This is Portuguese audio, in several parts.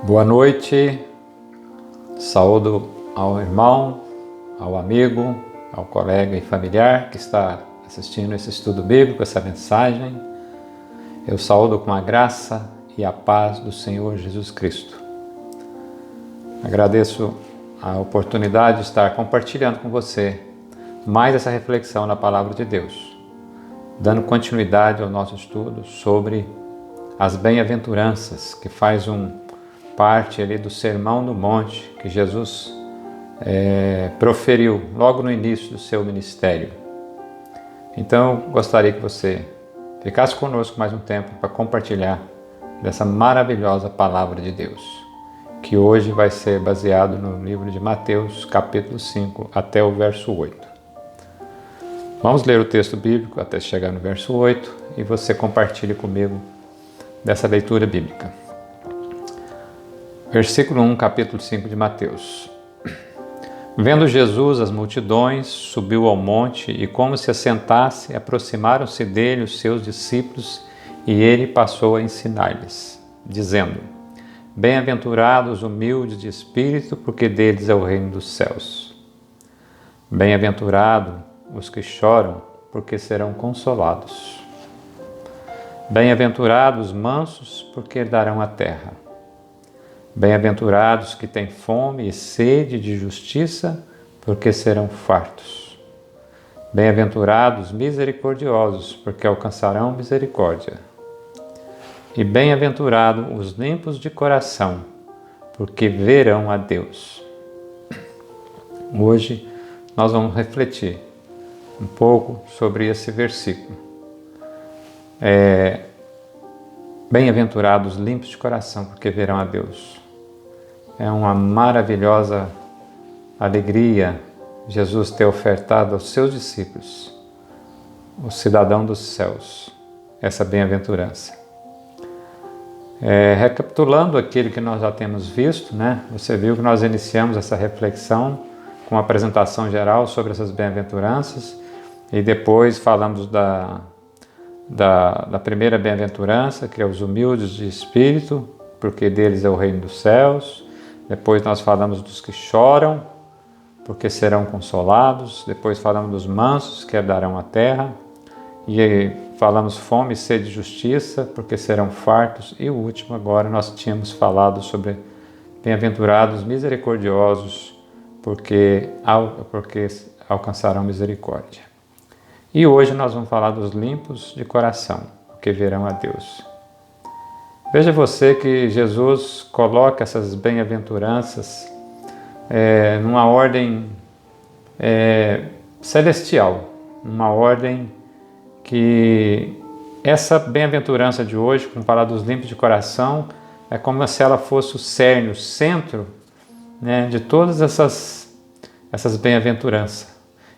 Boa noite, saúdo ao irmão, ao amigo, ao colega e familiar que está assistindo esse estudo bíblico, essa mensagem. Eu saúdo com a graça e a paz do Senhor Jesus Cristo. Agradeço a oportunidade de estar compartilhando com você mais essa reflexão na Palavra de Deus, dando continuidade ao nosso estudo sobre as bem-aventuranças, que faz parte ali do Sermão do Monte que Jesus proferiu logo no início do seu ministério. Então, gostaria que você ficasse conosco mais um tempo para compartilhar dessa maravilhosa Palavra de Deus, que hoje vai ser baseado no livro de Mateus, capítulo 5, até o verso 8. Vamos ler o texto bíblico até chegar no verso 8 e você compartilhe comigo dessa leitura bíblica. Versículo 1, capítulo 5 de Mateus. Vendo Jesus as multidões, subiu ao monte e, como se assentasse, aproximaram-se dele os seus discípulos e ele passou a ensinar-lhes, dizendo: Bem-aventurados os humildes de espírito, porque deles é o reino dos céus. Bem-aventurados os que choram, porque serão consolados. Bem-aventurados os mansos, porque herdarão a terra. Bem-aventurados que têm fome e sede de justiça, porque serão fartos. Bem-aventurados misericordiosos, porque alcançarão misericórdia. E bem-aventurados os limpos de coração, porque verão a Deus. Hoje nós vamos refletir um pouco sobre esse versículo. Bem-aventurados limpos de coração, porque verão a Deus. É uma maravilhosa alegria Jesus ter ofertado aos seus discípulos, o cidadão dos céus, essa bem-aventurança. Recapitulando aquilo que nós já temos visto, Você viu que nós iniciamos essa reflexão com uma apresentação geral sobre essas bem-aventuranças e depois falamos da primeira bem-aventurança, que é os humildes de espírito, porque deles é o reino dos céus. Depois nós falamos dos que choram, porque serão consolados. Depois falamos dos mansos, que herdarão a terra. E falamos fome e sede de justiça, porque serão fartos. E o último agora nós tínhamos falado sobre bem-aventurados misericordiosos, porque alcançarão misericórdia. E hoje nós vamos falar dos limpos de coração, porque verão a Deus. Veja você que Jesus coloca essas bem-aventuranças numa ordem celestial, numa ordem que essa bem-aventurança de hoje, como falar dos limpos de coração, é como se ela fosse o cerne, o centro, de todas essas bem-aventuranças.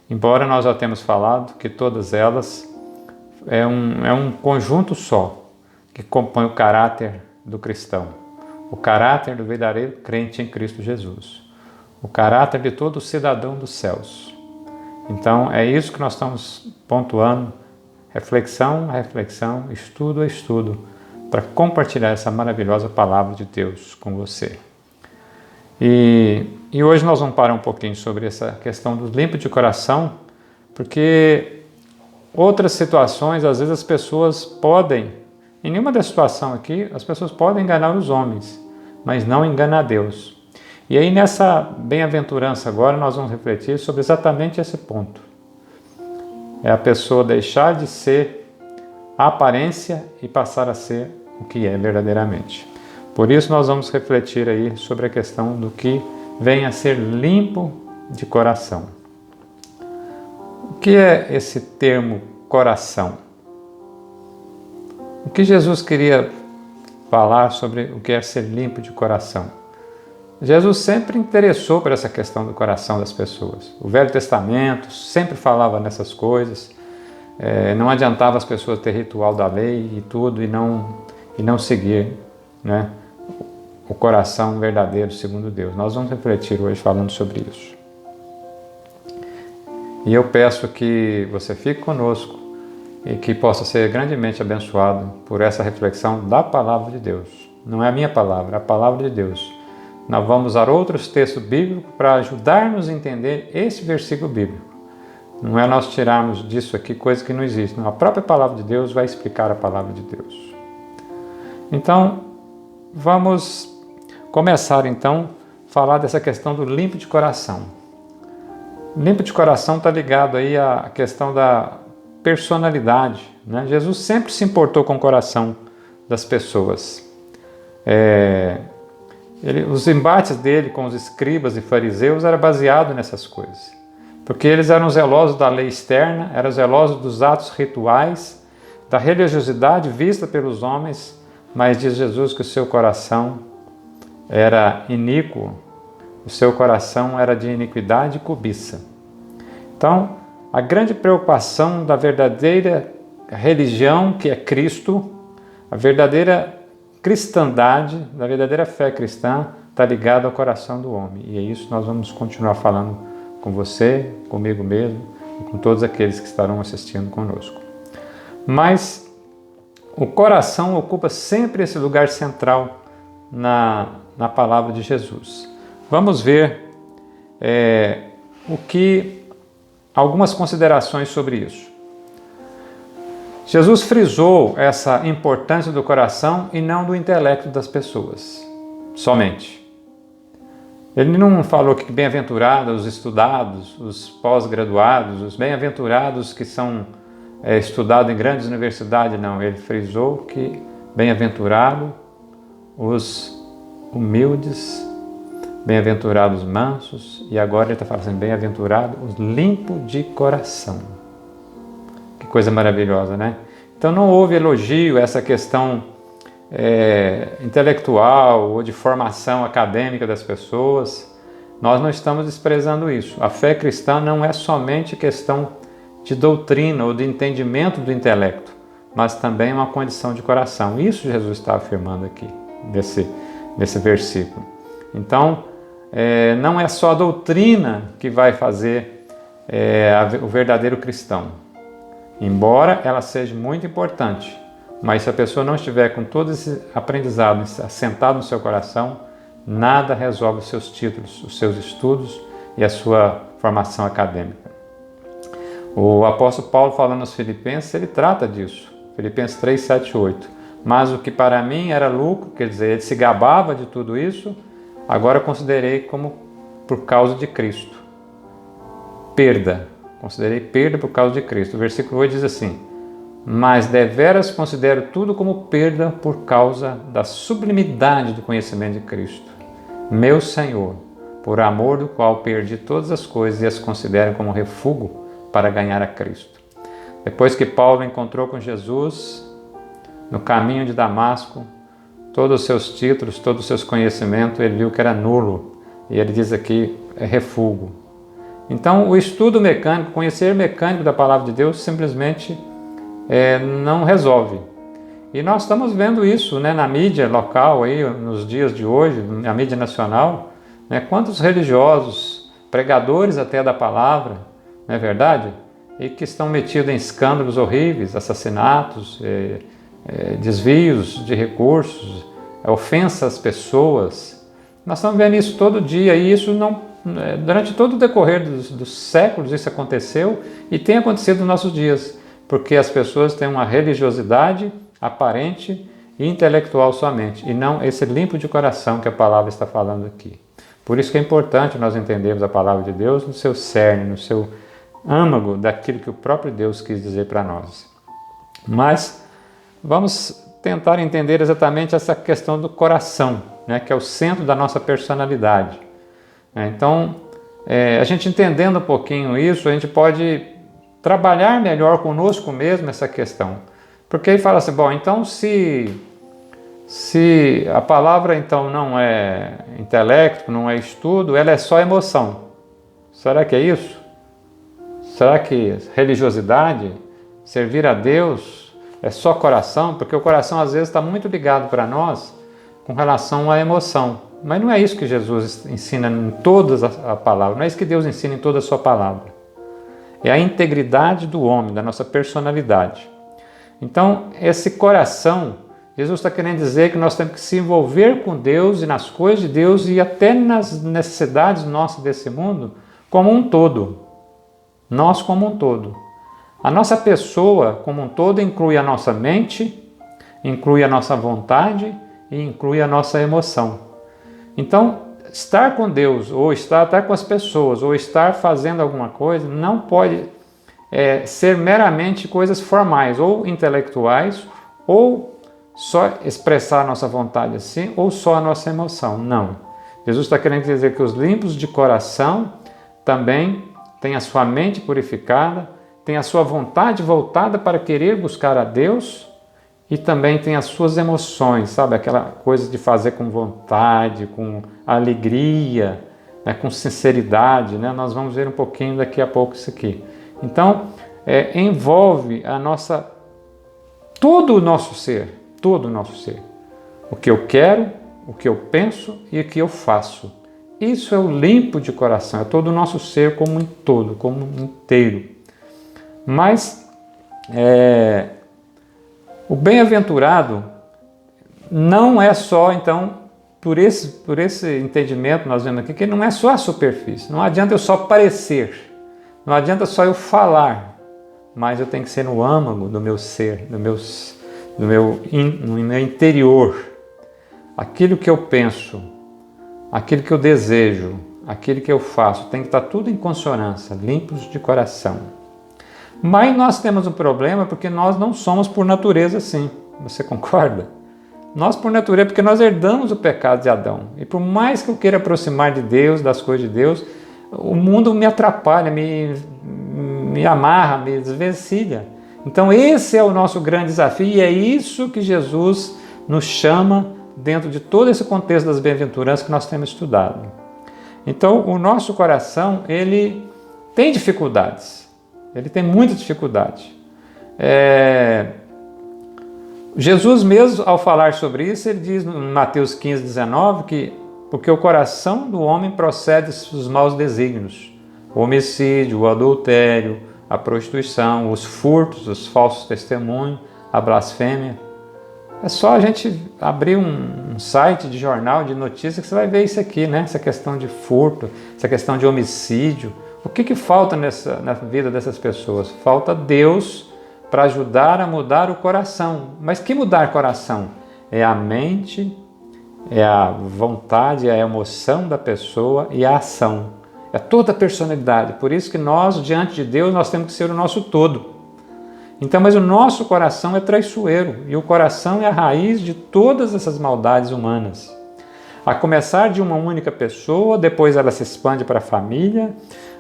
Embora nós já temos falado que todas elas é um conjunto só que compõe o caráter do cristão, o caráter do verdadeiro crente em Cristo Jesus, o caráter de todo cidadão dos céus. Então é isso que nós estamos pontuando, reflexão a reflexão, estudo a estudo, para compartilhar essa maravilhosa palavra de Deus com você. E hoje nós vamos parar um pouquinho sobre essa questão do limpo de coração, porque outras situações, às vezes as pessoas podem, em nenhuma das situações aqui, as pessoas podem enganar os homens, mas não enganar Deus. E aí nessa bem-aventurança agora nós vamos refletir sobre exatamente esse ponto. É a pessoa deixar de ser a aparência e passar a ser o que é verdadeiramente. Por isso nós vamos refletir aí sobre a questão do que vem a ser limpo de coração. O que é esse termo coração? O que Jesus queria falar sobre o que é ser limpo de coração? Jesus sempre interessou por essa questão do coração das pessoas. O Velho Testamento sempre falava nessas coisas. Não adiantava as pessoas ter ritual da lei e tudo e não seguir, o coração verdadeiro segundo Deus. Nós vamos refletir hoje falando sobre isso. E eu peço que você fique conosco e que possa ser grandemente abençoado por essa reflexão da Palavra de Deus. Não é a minha palavra, é a palavra de Deus. Nós vamos usar outros textos bíblicos para ajudar-nos a entender esse versículo bíblico. Não é nós tirarmos disso aqui coisa que não existe. Não, a própria palavra de Deus vai explicar a palavra de Deus. Então, vamos começar então a falar dessa questão do limpo de coração. Limpo de coração está ligado aí à questão da personalidade, né? Jesus sempre se importou com o coração das pessoas. Os embates dele com os escribas e fariseus eram baseados nessas coisas. Porque eles eram zelosos da lei externa, eram zelosos dos atos rituais, da religiosidade vista pelos homens, mas diz Jesus que o seu coração era iníquo, o seu coração era de iniquidade e cobiça. Então, a grande preocupação da verdadeira religião, que é Cristo, a verdadeira cristandade, da verdadeira fé cristã, está ligada ao coração do homem. E é isso que nós vamos continuar falando com você, comigo mesmo e com todos aqueles que estarão assistindo conosco. Mas o coração ocupa sempre esse lugar central na palavra de Jesus. Vamos ver algumas considerações sobre isso. Jesus frisou essa importância do coração e não do intelecto das pessoas, somente. Ele não falou que bem-aventurados os estudados, os pós-graduados, os bem-aventurados que são estudados em grandes universidades, não. Ele frisou que bem-aventurados os humildes, bem-aventurados os mansos, e agora ele está falando assim, bem-aventurados os limpos de coração. Que coisa maravilhosa, né? Então não houve elogio a essa questão intelectual ou de formação acadêmica das pessoas. Nós não estamos desprezando isso. A fé cristã não é somente questão de doutrina ou de entendimento do intelecto, mas também uma condição de coração. Isso Jesus está afirmando aqui, nesse versículo. Então, não é só a doutrina que vai fazer o verdadeiro cristão, embora ela seja muito importante. Mas se a pessoa não estiver com todo esse aprendizado assentado no seu coração, nada resolve os seus títulos, os seus estudos e a sua formação acadêmica. O apóstolo Paulo, falando aos Filipenses, ele trata disso. Filipenses 3, 7, 8. Mas o que para mim era lucro, quer dizer, ele se gabava de tudo isso, agora considerei como por causa de Cristo. Perda. Considerei perda por causa de Cristo. O versículo 8 diz assim: mas deveras considero tudo como perda por causa da sublimidade do conhecimento de Cristo, meu Senhor, por amor do qual perdi todas as coisas e as considero como refúgio para ganhar a Cristo. Depois que Paulo encontrou com Jesus, no caminho de Damasco, todos os seus títulos, todos os seus conhecimentos, ele viu que era nulo, e ele diz aqui, é refúgio. Então, o estudo mecânico, conhecer mecânico da palavra de Deus, simplesmente não resolve. E nós estamos vendo isso, né, na mídia local, aí, nos dias de hoje, na mídia nacional, né, quantos religiosos, pregadores até da palavra, não é verdade? E que estão metidos em escândalos horríveis, assassinatos, desvios de recursos, ofensas às pessoas. Nós estamos vendo isso todo dia e isso não, durante todo o decorrer dos séculos isso aconteceu e tem acontecido nos nossos dias. Porque as pessoas têm uma religiosidade aparente e intelectual somente, e não esse limpo de coração que a palavra está falando aqui. Por isso que é importante nós entendermos a palavra de Deus no seu cerne, no seu âmago daquilo que o próprio Deus quis dizer para nós. Mas vamos tentar entender exatamente essa questão do coração, né, que é o centro da nossa personalidade. Então, a gente entendendo um pouquinho isso, a gente pode trabalhar melhor conosco mesmo essa questão. Porque ele fala assim, bom, então se a palavra então não é intelecto, não é estudo, ela é só emoção. Será que é isso? Será que religiosidade, servir a Deus, é só coração? Porque o coração às vezes está muito ligado para nós com relação à emoção. Mas não é isso que Jesus ensina em toda a palavra, não é isso que Deus ensina em toda a sua palavra. É a integridade do homem, da nossa personalidade. Então, esse coração Jesus está querendo dizer que nós temos que se envolver com Deus e nas coisas de Deus e até nas necessidades nossas desse mundo como um todo. Nós como um todo. A nossa pessoa como um todo inclui a nossa mente, inclui a nossa vontade e inclui a nossa emoção. Então, estar com Deus, ou estar com as pessoas, ou estar fazendo alguma coisa, não pode ser meramente coisas formais, ou intelectuais, ou só expressar a nossa vontade assim, ou só a nossa emoção. Não. Jesus está querendo dizer que os limpos de coração também têm a sua mente purificada, têm a sua vontade voltada para querer buscar a Deus e também tem as suas emoções, sabe? Aquela coisa de fazer com vontade, com alegria, né? Com sinceridade, né? Nós vamos ver um pouquinho daqui a pouco isso aqui. Então, envolve todo o nosso ser. Todo o nosso ser. O que eu quero, o que eu penso e o que eu faço. Isso é o limpo de coração, é todo o nosso ser como um todo, como um inteiro. Mas o bem-aventurado não é só, então, por esse entendimento nós vemos aqui, que não é só a superfície. Não adianta eu só parecer, não adianta só eu falar, mas eu tenho que ser no âmago do meu ser, no meu interior, aquilo que eu penso, aquilo que eu desejo, aquilo que eu faço, tem que estar tudo em consonância, limpos de coração. Mas nós temos um problema porque nós não somos por natureza assim, você concorda? Nós por natureza, porque nós herdamos o pecado de Adão, e por mais que eu queira aproximar de Deus, das coisas de Deus, o mundo me atrapalha, me amarra, me desvencilha. Então esse é o nosso grande desafio e é isso que Jesus nos chama dentro de todo esse contexto das bem-aventuranças que nós temos estudado. Então o nosso coração, ele tem dificuldades, ele tem muita dificuldade. Jesus mesmo, ao falar sobre isso, ele diz em Mateus 15, 19, que porque o coração do homem procede dos maus desígnios, o homicídio, o adultério, a prostituição, os furtos, os falsos testemunhos, a blasfêmia. É só a gente abrir um site de jornal, de notícias, que você vai ver isso aqui, né? Essa questão de furto, essa questão de homicídio. O que falta na vida dessas pessoas? Falta Deus para ajudar a mudar o coração. Mas que mudar o coração? É a mente, é a vontade, é a emoção da pessoa e a ação. É toda a personalidade. Por isso que nós, diante de Deus, nós temos que ser o nosso todo. Então, mas o nosso coração é traiçoeiro. E o coração é a raiz de todas essas maldades humanas. A começar de uma única pessoa, depois ela se expande para a família,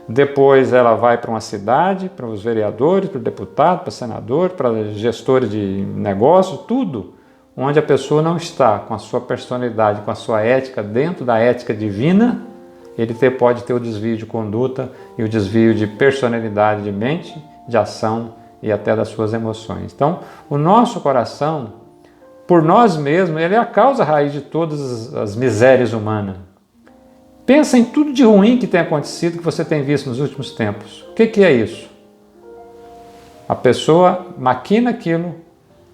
depois ela vai para uma cidade, para os vereadores, para o deputado, para o senador, para gestores de negócio, tudo. Onde a pessoa não está com a sua personalidade, com a sua ética, dentro da ética divina, ele pode ter o desvio de conduta e o desvio de personalidade, de mente, de ação e até das suas emoções. Então, o nosso coração, por nós mesmos, ele é a causa raiz de todas as misérias humanas. Pensa em tudo de ruim que tem acontecido, que você tem visto nos últimos tempos. O que é isso? A pessoa maquina aquilo,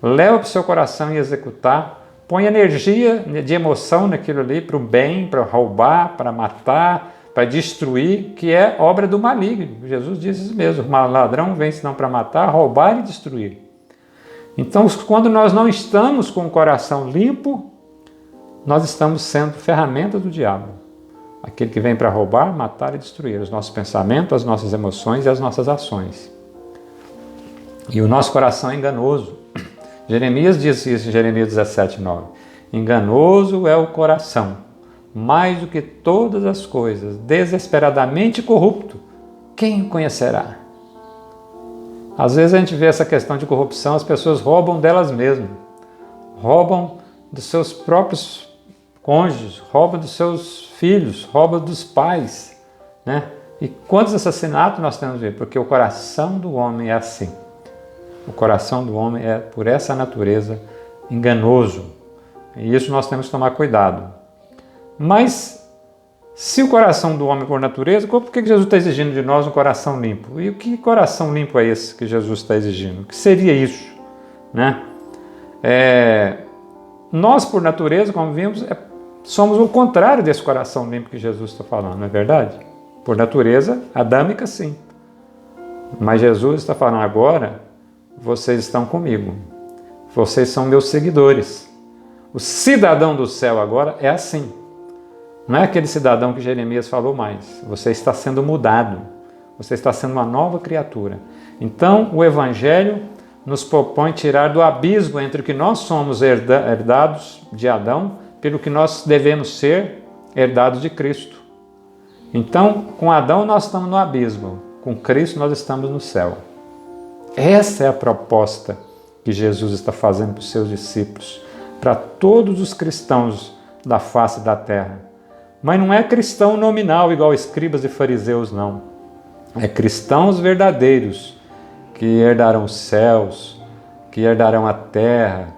leva para o seu coração e executar, põe energia de emoção naquilo ali para o bem, para roubar, para matar, para destruir, que é obra do maligno. Jesus diz isso mesmo, o ladrão vem senão para matar, roubar e destruir. Então, quando nós não estamos com o coração limpo, nós estamos sendo ferramenta do diabo. Aquele que vem para roubar, matar e destruir os nossos pensamentos, as nossas emoções e as nossas ações. E o nosso coração é enganoso. Jeremias diz isso em Jeremias 17, 9. Enganoso é o coração, mais do que todas as coisas, desesperadamente corrupto. Quem o conhecerá? Às vezes a gente vê essa questão de corrupção, as pessoas roubam delas mesmas. Roubam dos seus próprios cônjuges, roubam dos seus filhos, roubam dos pais, né? E quantos assassinatos nós temos visto? Porque o coração do homem é assim. O coração do homem é, por essa natureza, enganoso. E isso nós temos que tomar cuidado. Mas, se o coração do homem por natureza, por que Jesus está exigindo de nós um coração limpo? E o que coração limpo é esse que Jesus está exigindo? O que seria isso? Né? nós, por natureza, como vimos, somos o contrário desse coração limpo que Jesus está falando, não é verdade? Por natureza, adâmica, sim. Mas Jesus está falando agora, vocês estão comigo. Vocês são meus seguidores. O cidadão do céu agora é assim. Não é aquele cidadão que Jeremias falou mais. Você está sendo mudado. Você está sendo uma nova criatura. Então, o Evangelho nos propõe tirar do abismo entre o que nós somos herdados de Adão, pelo que nós devemos ser herdados de Cristo. Então, com Adão nós estamos no abismo, com Cristo nós estamos no céu. Essa é a proposta que Jesus está fazendo para os seus discípulos, para todos os cristãos da face da terra. Mas não é cristão nominal, igual escribas e fariseus, não. É cristãos verdadeiros, que herdarão os céus, que herdarão a terra,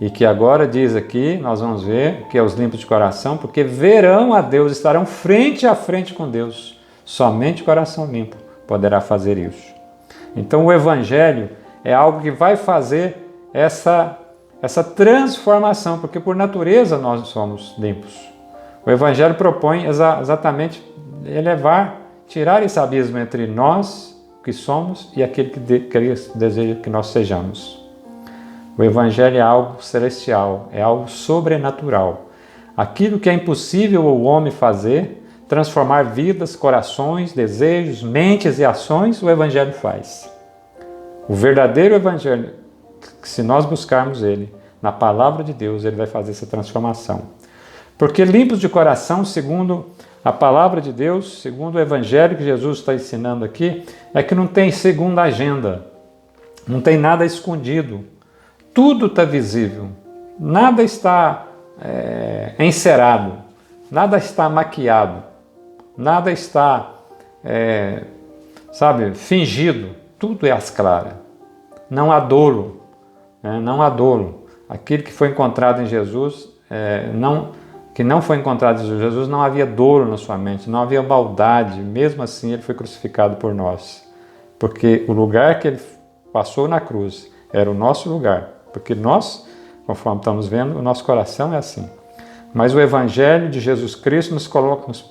e que agora diz aqui, nós vamos ver, que é os limpos de coração, porque verão a Deus, estarão frente a frente com Deus. Somente o coração limpo poderá fazer isso. Então o Evangelho é algo que vai fazer essa transformação, porque por natureza nós somos limpos. O Evangelho propõe exatamente tirar esse abismo entre nós que somos e aquele que deseja que nós sejamos. O Evangelho é algo celestial, é algo sobrenatural. Aquilo que é impossível o homem fazer, transformar vidas, corações, desejos, mentes e ações, o Evangelho faz. O verdadeiro Evangelho, se nós buscarmos ele, na palavra de Deus, ele vai fazer essa transformação. Porque limpos de coração, segundo a palavra de Deus, segundo o Evangelho que Jesus está ensinando aqui, é que não tem segunda agenda, não tem nada escondido, tudo está visível, nada está encerado, nada está maquiado, nada está, fingido, tudo é às claras, não há dolo, não há dolo. Aquilo que foi encontrado em Jesus, que não foi encontrado em Jesus, não havia dolo na sua mente, não havia maldade, mesmo assim ele foi crucificado por nós. Porque o lugar que ele passou na cruz era o nosso lugar, porque nós, conforme estamos vendo, o nosso coração é assim. Mas o Evangelho de Jesus Cristo nos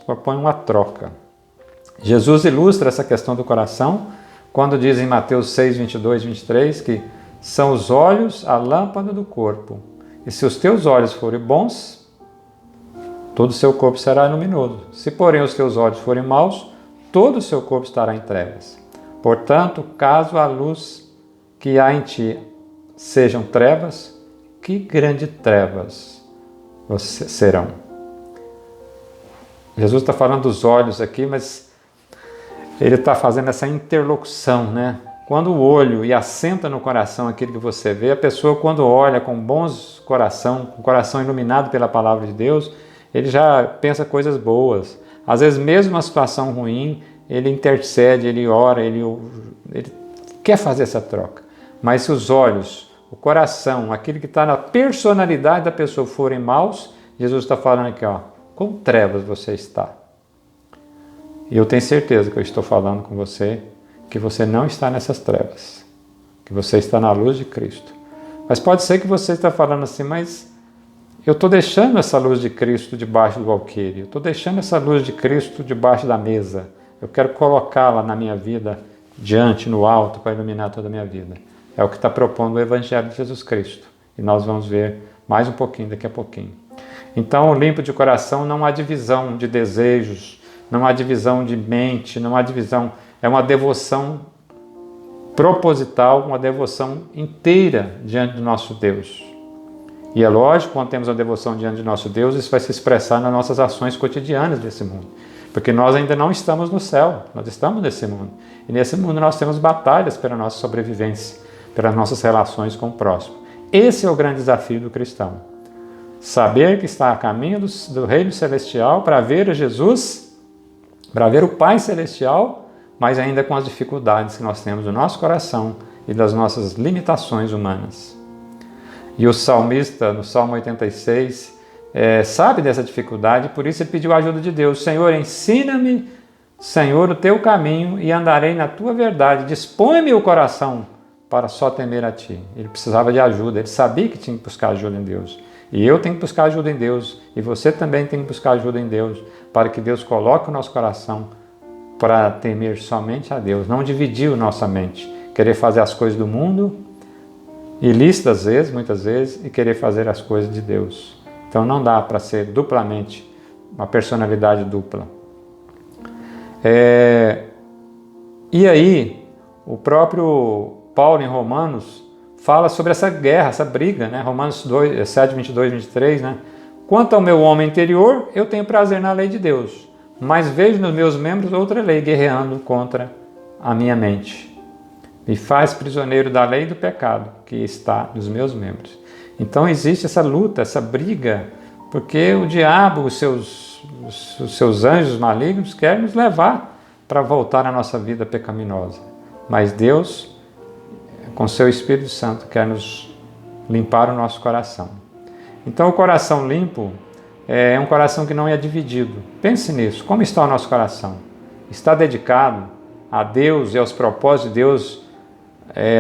propõe uma troca. Jesus ilustra essa questão do coração quando diz em Mateus 6, 22, 23, que são os olhos a lâmpada do corpo. E se os teus olhos forem bons, todo o seu corpo será luminoso. Se, porém, os teus olhos forem maus, todo o seu corpo estará em trevas. Portanto, caso a luz que há em ti sejam trevas, que grandes trevas serão. Jesus está falando dos olhos aqui, mas ele está fazendo essa interlocução, né? Quando o olho e assenta no coração aquilo que você vê, a pessoa quando olha com bons coração, com o coração iluminado pela palavra de Deus, ele já pensa coisas boas. Às vezes, mesmo uma situação ruim, ele intercede, ele ora, ele quer fazer essa troca. Mas se os olhos, o coração, aquilo que está na personalidade da pessoa forem maus, Jesus está falando aqui, com trevas você está. E eu tenho certeza que eu estou falando com você, que você não está nessas trevas, que você está na luz de Cristo. Mas pode ser que você está falando assim, mas eu estou deixando essa luz de Cristo debaixo do alqueire, eu estou deixando essa luz de Cristo debaixo da mesa, eu quero colocá-la na minha vida, diante, no alto, para iluminar toda a minha vida. É o que está propondo o Evangelho de Jesus Cristo. E nós vamos ver mais um pouquinho daqui a pouquinho. Então, limpo de coração, não há divisão de desejos, não há divisão de mente, não há divisão. É uma devoção proposital, uma devoção inteira diante do nosso Deus. E é lógico, quando temos a devoção diante do nosso Deus, isso vai se expressar nas nossas ações cotidianas desse mundo. Porque nós ainda não estamos no céu, nós estamos nesse mundo. E nesse mundo nós temos batalhas pela nossa sobrevivência, pelas nossas relações com o próximo. Esse é o grande desafio do cristão. Saber que está a caminho do reino celestial para ver a Jesus, para ver o Pai celestial, mas ainda com as dificuldades que nós temos no nosso coração e das nossas limitações humanas. E o salmista, no Salmo 86, sabe dessa dificuldade, por isso ele pediu a ajuda de Deus. Senhor, ensina-me, Senhor, o teu caminho e andarei na tua verdade. Dispõe-me o coração para só temer a ti. Ele precisava de ajuda, ele sabia que tinha que buscar ajuda em Deus. E eu tenho que buscar ajuda em Deus, e você também tem que buscar ajuda em Deus, para que Deus coloque o nosso coração para temer somente a Deus, não dividir a nossa mente, querer fazer as coisas do mundo, ilícitas às vezes, muitas vezes, e querer fazer as coisas de Deus. Então não dá para ser duplamente, uma personalidade dupla. E aí, o próprio Paulo em Romanos fala sobre essa guerra, essa briga, né? Romanos 7, 22, 23, né? Quanto ao meu homem interior, eu tenho prazer na lei de Deus, mas vejo nos meus membros outra lei guerreando contra a minha mente. Me faz prisioneiro da lei do pecado que está nos meus membros. Então existe essa luta, essa briga, porque o diabo, os seus anjos malignos querem nos levar para voltar à nossa vida pecaminosa. Mas Deus, com seu Espírito Santo, quer nos limpar o nosso coração. Então o coração limpo é um coração que não é dividido. Pense nisso. Como está o nosso coração? Está dedicado a Deus e aos propósitos de Deus,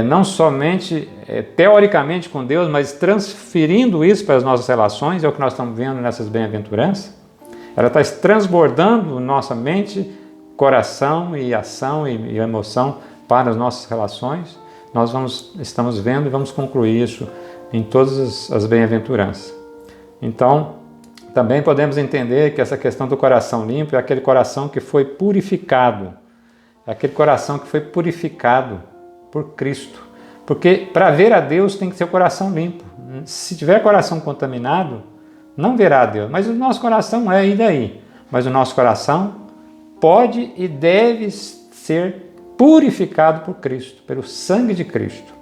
não somente teoricamente com Deus, mas transferindo isso para as nossas relações, é o que nós estamos vendo nessas bem-aventuranças. Ela está transbordando nossa mente, coração e ação e emoção para as nossas relações. Nós estamos vendo e vamos concluir isso em todas as bem-aventuranças. Então, também podemos entender que essa questão do coração limpo é aquele coração que foi purificado. É aquele coração que foi purificado por Cristo. Porque para ver a Deus tem que ter o coração limpo. Se tiver coração contaminado, não verá a Deus. Mas o nosso coração e daí? Mas o nosso coração pode e deve ser purificado por Cristo, pelo sangue de Cristo.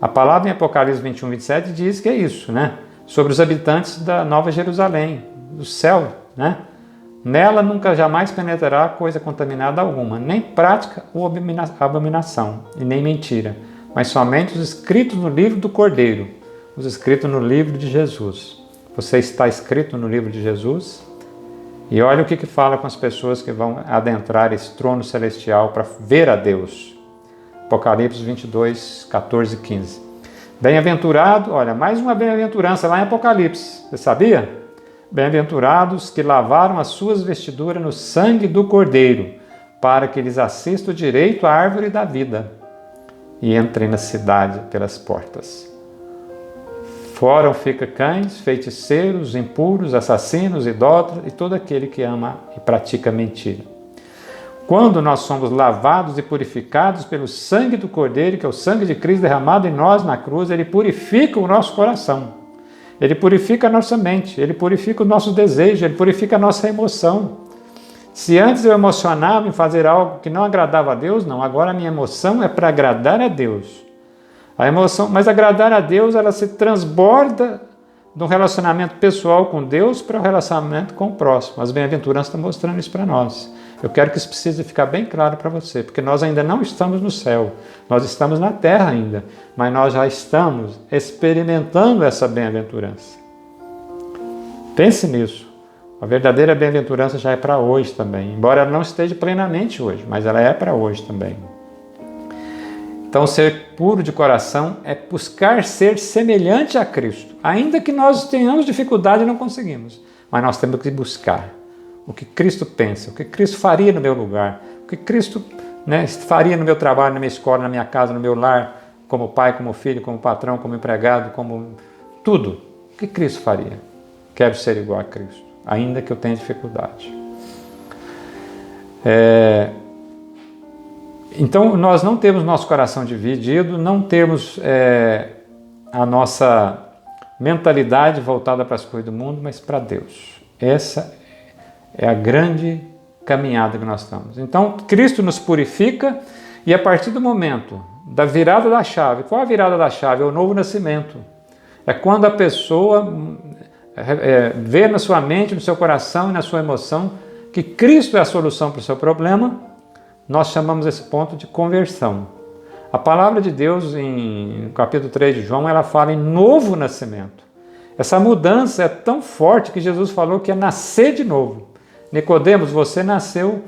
A palavra em Apocalipse 21, 27 diz que é isso, né? Sobre os habitantes da Nova Jerusalém, do céu, né? Nela nunca jamais penetrará coisa contaminada alguma, nem prática ou abominação, e nem mentira, mas somente os escritos no livro do Cordeiro, os escritos no livro de Jesus. Você está escrito no livro de Jesus? E olha o que fala com as pessoas que vão adentrar esse trono celestial para ver a Deus. Apocalipse 22, 14 e 15. Bem-aventurado, olha, mais uma bem-aventurança lá em Apocalipse, você sabia? Bem-aventurados que lavaram as suas vestiduras no sangue do Cordeiro, para que lhes assista o direito à árvore da vida e entrem na cidade pelas portas. Fora fica cães, feiticeiros, impuros, assassinos, idólatras e todo aquele que ama e pratica mentira. Quando nós somos lavados e purificados pelo sangue do Cordeiro, que é o sangue de Cristo derramado em nós na cruz, ele purifica o nosso coração. Ele purifica a nossa mente, ele purifica o nosso desejo, ele purifica a nossa emoção. Se antes eu emocionava em fazer algo que não agradava a Deus, não, agora a minha emoção é para agradar a Deus. A emoção, mas agradar a Deus, ela se transborda de um relacionamento pessoal com Deus para o relacionamento com o próximo. As bem-aventuranças estão mostrando isso para nós. Eu quero que isso precise ficar bem claro para você, porque nós ainda não estamos no céu, nós estamos na terra ainda, mas nós já estamos experimentando essa bem-aventurança. Pense nisso. A verdadeira bem-aventurança já é para hoje também, embora ela não esteja plenamente hoje, mas ela é para hoje também. Então, ser puro de coração é buscar ser semelhante a Cristo, ainda que nós tenhamos dificuldade e não conseguimos, mas nós temos que buscar o que Cristo pensa, o que Cristo faria no meu lugar, o que Cristo faria no meu trabalho, na minha escola, na minha casa, no meu lar, como pai, como filho, como patrão, como empregado, como tudo. O que Cristo faria? Quero ser igual a Cristo, ainda que eu tenha dificuldade. Então, nós não temos nosso coração dividido, não temos a nossa mentalidade voltada para as coisas do mundo, mas para Deus. Essa é a grande caminhada que nós estamos. Então, Cristo nos purifica e a partir do momento da virada da chave, qual a virada da chave? É o novo nascimento. É quando a pessoa vê na sua mente, no seu coração e na sua emoção que Cristo é a solução para o seu problema. Nós chamamos esse ponto de conversão. A palavra de Deus, no capítulo 3 de João, ela fala em novo nascimento. Essa mudança é tão forte que Jesus falou que é nascer de novo. Nicodemos, você nasceu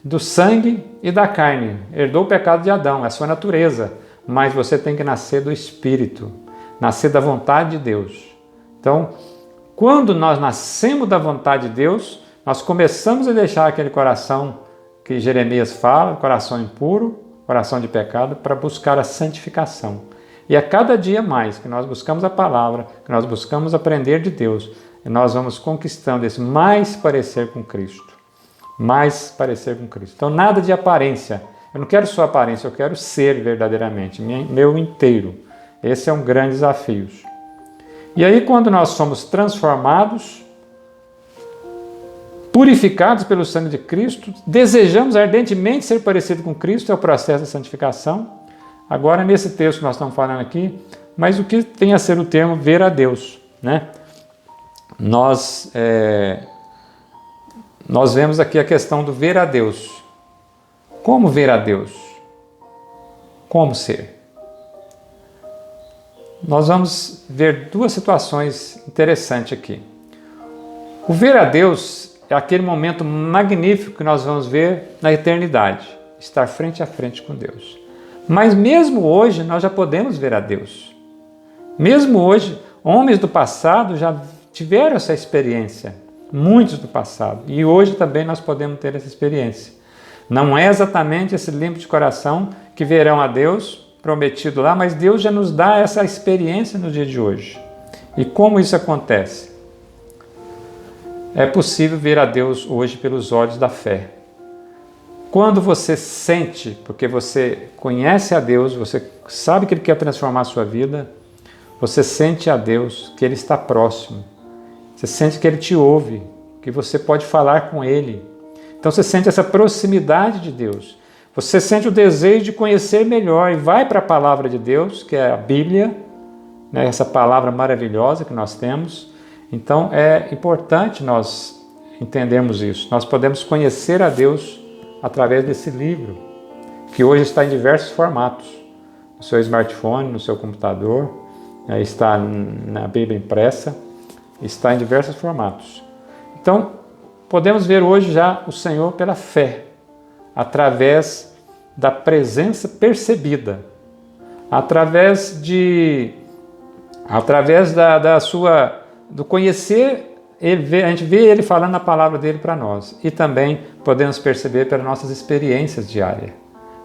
do sangue e da carne, herdou o pecado de Adão, é a sua natureza, mas você tem que nascer do Espírito, nascer da vontade de Deus. Então, Quando nós nascemos da vontade de Deus, nós começamos a deixar aquele coração que Jeremias fala, coração impuro, coração de pecado, para buscar a santificação. E a cada dia mais que nós buscamos a palavra, que nós buscamos aprender de Deus, nós vamos conquistando esse mais parecer com Cristo. Mais parecer com Cristo. Então nada de aparência. Eu não quero só aparência, eu quero ser verdadeiramente, meu inteiro. Esse é um grande desafio. E aí quando nós somos transformados, purificados pelo sangue de Cristo, desejamos ardentemente ser parecido com Cristo, é o processo da santificação. Agora, nesse texto que nós estamos falando aqui, mas o que tem a ser o termo ver a Deus, né? Nós vemos aqui a questão do ver a Deus. Como ver a Deus? Como ser? Nós vamos ver duas situações interessantes aqui. O ver a Deus é aquele momento magnífico que nós vamos ver na eternidade, estar frente a frente com Deus. Mas mesmo hoje nós já podemos ver a Deus. Mesmo hoje, homens do passado já tiveram essa experiência, muitos do passado, e hoje também nós podemos ter essa experiência. Não é exatamente esse limpo de coração que verão a Deus prometido lá, mas Deus já nos dá essa experiência no dia de hoje. E como isso acontece? É possível ver a Deus hoje pelos olhos da fé. Quando você sente, porque você conhece a Deus, você sabe que Ele quer transformar a sua vida, você sente a Deus que Ele está próximo. Você sente que Ele te ouve, que você pode falar com Ele. Então você sente essa proximidade de Deus. Você sente o desejo de conhecer melhor e vai para a palavra de Deus, que é a Bíblia, né, essa palavra maravilhosa que nós temos. Então é importante nós entendermos isso. Nós podemos conhecer a Deus através desse livro, que hoje está em diversos formatos. No seu smartphone, no seu computador, está na Bíblia impressa, está em diversos formatos. Então, podemos ver hoje já o Senhor pela fé, através da presença percebida, através do conhecer, a gente vê Ele falando a palavra dele para nós, e também podemos perceber pelas nossas experiências diárias.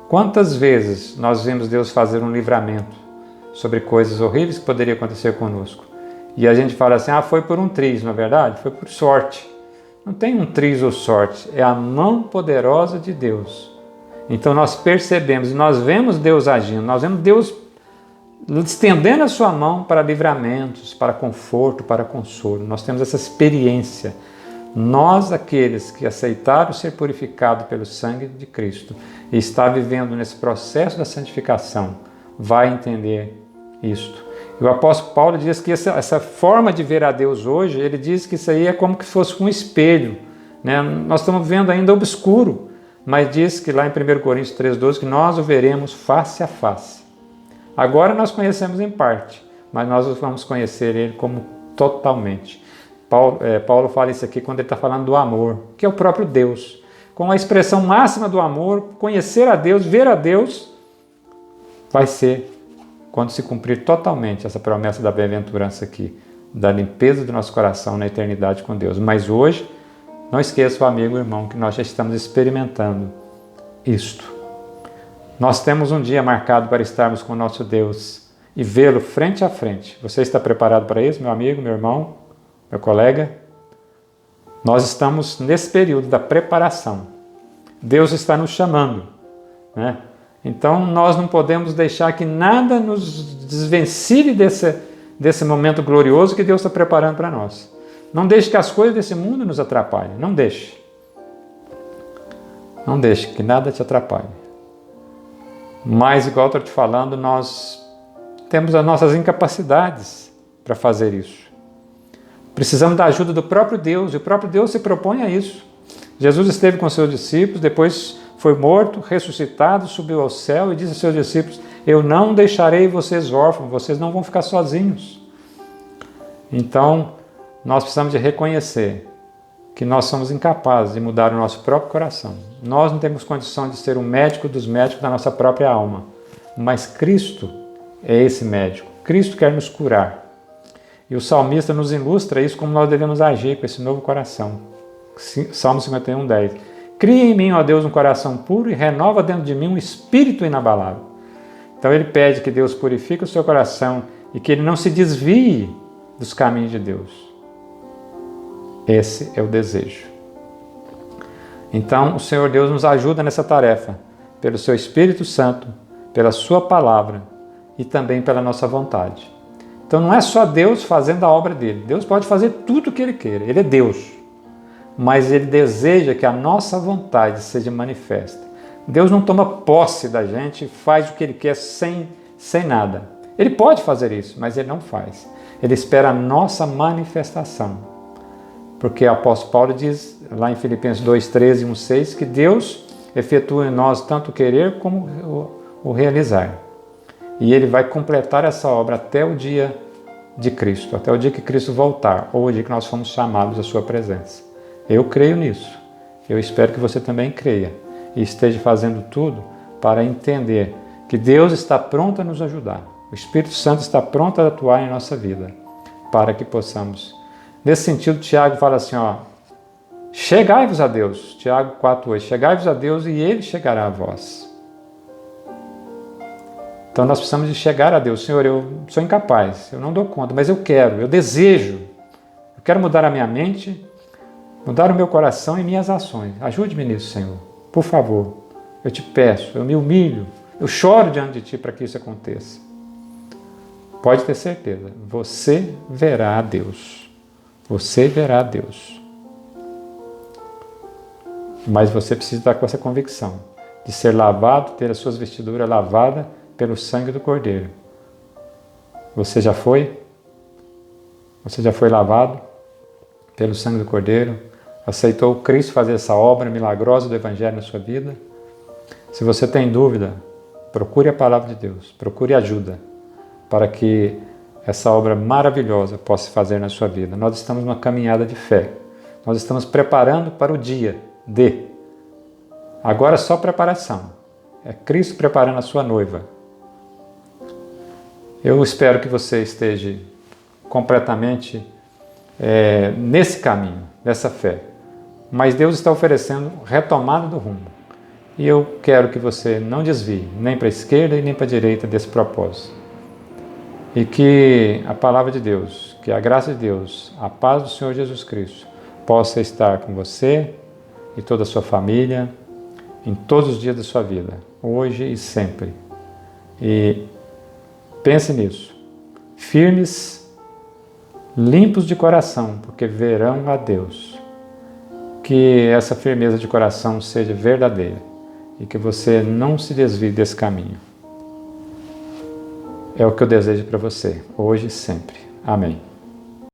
Quantas vezes nós vimos Deus fazer um livramento sobre coisas horríveis que poderiam acontecer conosco, e a gente fala assim, foi por um triz, não é verdade? Foi por sorte. Não tem um triz ou sorte, é a mão poderosa de Deus. Então nós percebemos, nós vemos Deus agindo, nós vemos Deus estendendo a sua mão para livramentos, para conforto, para consolo. Nós temos essa experiência. Nós, aqueles que aceitaram ser purificados pelo sangue de Cristo e está vivendo nesse processo da santificação, vai entender isto. E o apóstolo Paulo diz que essa forma de ver a Deus hoje, ele diz que isso aí é como que fosse um espelho, né? Nós estamos vendo ainda obscuro, mas diz que lá em 1 Coríntios 3,12 que nós o veremos face a face. Agora nós conhecemos em parte, mas nós vamos conhecer Ele como totalmente. Paulo fala isso aqui quando ele está falando do amor, que é o próprio Deus. Com a expressão máxima do amor, conhecer a Deus, ver a Deus, vai ser quando se cumprir totalmente essa promessa da bem-aventurança aqui, da limpeza do nosso coração na eternidade com Deus. Mas hoje, não esqueça, amigo e irmão, que nós já estamos experimentando isto. Nós temos um dia marcado para estarmos com o nosso Deus e vê-lo frente a frente. Você está preparado para isso, meu amigo, meu irmão, meu colega? Nós estamos nesse período da preparação. Deus está nos chamando, né? Então nós não podemos deixar que nada nos desvencilhe desse momento glorioso que Deus está preparando para nós. Não deixe que as coisas desse mundo nos atrapalhem. Não deixe. Não deixe que nada te atrapalhe. Mas, igual eu estou te falando, nós temos as nossas incapacidades para fazer isso. Precisamos da ajuda do próprio Deus, e o próprio Deus se propõe a isso. Jesus esteve com seus discípulos, depois foi morto, ressuscitado, subiu ao céu e disse aos seus discípulos, eu não deixarei vocês órfãos, vocês não vão ficar sozinhos. Então, nós precisamos de reconhecer que nós somos incapazes de mudar o nosso próprio coração. Nós não temos condição de ser o médico dos médicos da nossa própria alma, mas Cristo é esse médico. Cristo quer nos curar. E o salmista nos ilustra isso como nós devemos agir com esse novo coração. Salmo 51, 10. Cria em mim, ó Deus, um coração puro e renova dentro de mim um espírito inabalável. Então ele pede que Deus purifique o seu coração e que ele não se desvie dos caminhos de Deus. Esse é o desejo. Então o Senhor Deus nos ajuda nessa tarefa, pelo seu Espírito Santo, pela sua palavra e também pela nossa vontade. Então não é só Deus fazendo a obra dele. Deus pode fazer tudo o que ele queira. Ele é Deus. Mas ele deseja que a nossa vontade seja manifesta. Deus não toma posse da gente e faz o que ele quer sem nada. Ele pode fazer isso, mas ele não faz. Ele espera a nossa manifestação. Porque o apóstolo Paulo diz lá em Filipenses 2:13 e 1:6 que Deus efetua em nós tanto o querer como o realizar. E ele vai completar essa obra até o dia de Cristo, até o dia que Cristo voltar, ou o dia que nós fomos chamados à sua presença. Eu creio nisso. Eu espero que você também creia e esteja fazendo tudo para entender que Deus está pronto a nos ajudar. O Espírito Santo está pronto a atuar em nossa vida, para que possamos. Nesse sentido, Tiago fala assim, chegai-vos a Deus, Tiago 4:8, chegai-vos a Deus e Ele chegará a vós. Então nós precisamos de chegar a Deus. Senhor, eu sou incapaz, eu não dou conta, mas eu quero, eu desejo. Eu quero mudar a minha mente, mudar o meu coração e minhas ações. Ajude-me nisso, Senhor. Por favor, eu te peço, eu me humilho, eu choro diante de Ti para que isso aconteça. Pode ter certeza, você verá a Deus. Você verá a Deus. Mas você precisa estar com essa convicção de ser lavado, ter as suas vestiduras lavadas pelo sangue do Cordeiro. Você já foi? Você já foi lavado pelo sangue do Cordeiro? Aceitou Cristo fazer essa obra milagrosa do Evangelho na sua vida? Se você tem dúvida, procure a palavra de Deus, procure ajuda para que essa obra maravilhosa possa se fazer na sua vida. Nós estamos numa caminhada de fé. Nós estamos preparando para o dia D. Agora é só preparação. É Cristo preparando a sua noiva. Eu espero que você esteja completamente nesse caminho, nessa fé. Mas Deus está oferecendo retomada do rumo. E eu quero que você não desvie, nem para a esquerda e nem para a direita desse propósito. E que a palavra de Deus, que a graça de Deus, a paz do Senhor Jesus Cristo possa estar com você e toda a sua família em todos os dias da sua vida, hoje e sempre. E pense nisso, firmes, limpos de coração, porque verão a Deus. Que essa firmeza de coração seja verdadeira e que você não se desvie desse caminho. É o que eu desejo para você, hoje e sempre. Amém.